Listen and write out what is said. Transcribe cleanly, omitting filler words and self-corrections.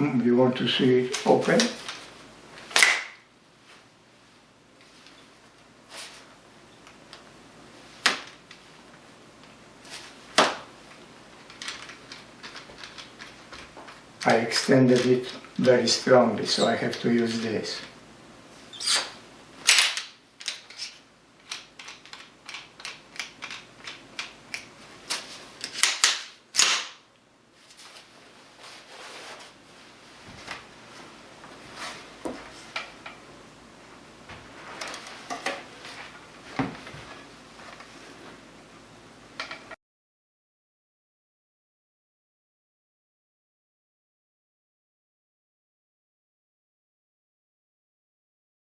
You want to see it open? I extended it very strongly, so I have to use this.